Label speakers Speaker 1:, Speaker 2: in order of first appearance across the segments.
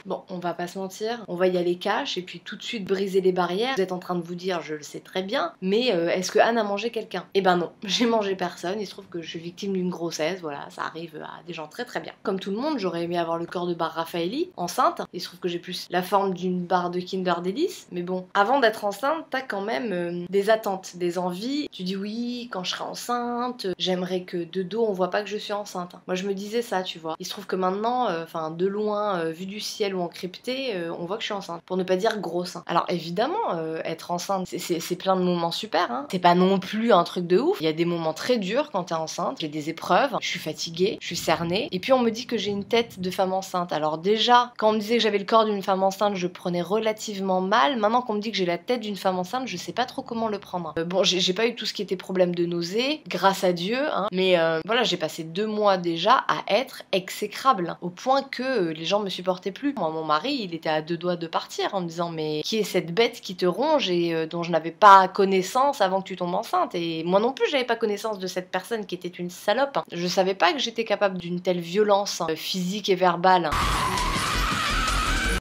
Speaker 1: Bon, on va pas se mentir, on va y aller cash et puis tout de suite briser les barrières. Vous êtes en train de vous dire, je le sais très bien, mais est-ce que Anne a mangé quelqu'un? Eh ben non, j'ai mangé personne. Il se trouve que je suis victime d'une grossesse, voilà, ça arrive à des gens très très bien. Comme tout le monde, j'aurais aimé avoir le corps de Bar Raffaelli, enceinte. Il se trouve que j'ai plus la forme d'une barre de Kinder Delice, mais bon, avant d'être enceinte, t'as quand même des attentes, des envies. Tu dis oui, quand je serai enceinte, j'aimerais que de dos on voit pas que je suis enceinte. Moi je me disais ça, tu vois. Il se trouve que maintenant, enfin de loin, vu du ciel ou encrypté, on voit que je suis enceinte. Pour ne pas dire grosse. Alors évidemment, être enceinte, c'est plein de moments super. Hein. C'est pas non plus un truc de ouf. Il y a des moments très durs quand t'es enceinte. J'ai des épreuves, je suis fatiguée, je suis cernée. Et puis on me dit que j'ai une tête de femme enceinte. Alors déjà, quand on me disait que j'avais le corps d'une femme enceinte, je prenais relativement mal. Maintenant qu'on me dit que j'ai la tête d'une femme enceinte, je sais pas trop comment le prendre. Bon, j'ai pas eu tout ce qui était problème de nausée, grâce à Dieu, hein. Mais voilà, j'ai passé 2 mois déjà à être exécrable, au point que les gens me supportaient plus. Moi, mon mari, il était à 2 doigts de partir en me disant mais qui est cette bête qui te ronge et dont je n'avais pas connaissance avant que tu tombes enceinte. Et moi non plus, j'avais pas connaissance de cette personne qui était une salope. Je savais pas que j'étais capable d'une telle violence physique et verbale.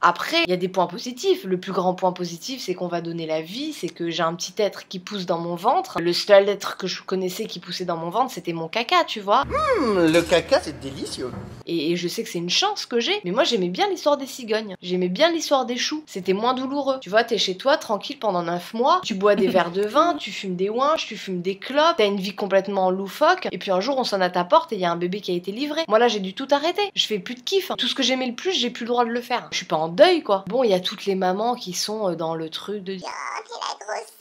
Speaker 1: Après, il y a des points positifs. Le plus grand point positif, c'est qu'on va donner la vie, c'est que j'ai un petit être qui pousse dans mon ventre. Le seul être que je connaissais qui poussait dans mon ventre, c'était mon caca, tu vois.
Speaker 2: Le caca, c'est délicieux.
Speaker 1: Et je sais que c'est une chance que j'ai, mais moi j'aimais bien l'histoire des cigognes. J'aimais bien l'histoire des choux. C'était moins douloureux. Tu vois, t'es chez toi, tranquille pendant 9 mois, tu bois des verres de vin, tu fumes des ouinges, tu fumes des clopes, t'as une vie complètement loufoque, et puis un jour on sonne à ta porte et il y a un bébé qui a été livré. Moi là j'ai dû tout arrêter. Je fais plus de kiff. Tout ce que j'aimais le plus, j'ai plus le droit de le faire. Je suis pas en deuil quoi. Bon, il y a toutes les mamans qui sont dans le truc de
Speaker 3: Oh, la grossesse,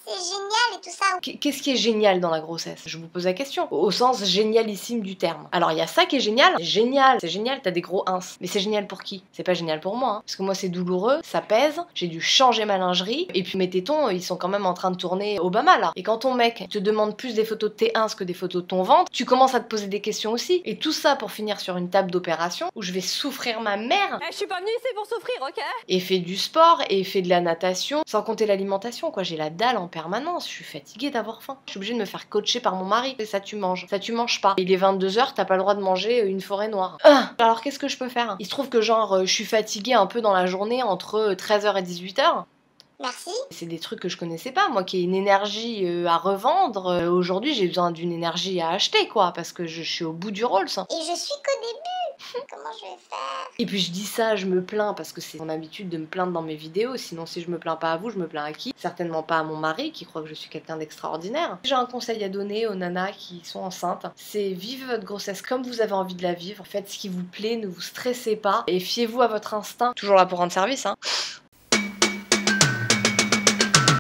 Speaker 3: c'est génial et tout ça.
Speaker 1: qu'est-ce qui est génial dans la grossesse? Je vous pose la question. Au sens génialissime du terme. Alors, il y a ça qui est génial. C'est génial, t'as des gros ins. Mais c'est génial pour qui? C'est pas génial pour moi. Hein. Parce que moi, c'est douloureux, ça pèse, j'ai dû changer ma lingerie. Et puis mes tétons, ils sont quand même en train de tourner Obama là. Et quand ton mec te demande plus des photos de tes ins que des photos de ton ventre, tu commences à te poser des questions aussi. Et tout ça pour finir sur une table d'opération où je vais souffrir ma mère.
Speaker 4: Je suis pas venue ici pour souffrir, ok?
Speaker 1: Et fait du sport, et fait de la natation, sans compter l'alimentation, quoi. J'ai la dalle en permanence, je suis fatiguée d'avoir faim. Je suis obligée de me faire coacher par mon mari. Et ça, tu manges. Ça, tu manges pas. Il est 22h, t'as pas le droit de manger une forêt noire. Alors, qu'est-ce que je peux faire? Il se trouve que, genre, je suis fatiguée un peu dans la journée entre 13h et 18h.
Speaker 3: Merci.
Speaker 1: C'est des trucs que je connaissais pas, moi qui ai une énergie à revendre. Aujourd'hui, j'ai besoin d'une énergie à acheter, quoi, parce que je suis au bout du rôle, ça.
Speaker 3: Et je suis qu'au début. Comment je vais faire?
Speaker 1: Et puis je dis ça, je me plains parce que c'est mon habitude de me plaindre dans mes vidéos. Sinon, si je me plains pas à vous, je me plains à qui? Certainement pas à mon mari qui croit que je suis quelqu'un d'extraordinaire. J'ai un conseil à donner aux nanas qui sont enceintes, c'est vivez votre grossesse comme vous avez envie de la vivre. Faites ce qui vous plaît, ne vous stressez pas et fiez-vous à votre instinct. Toujours là pour rendre service, hein.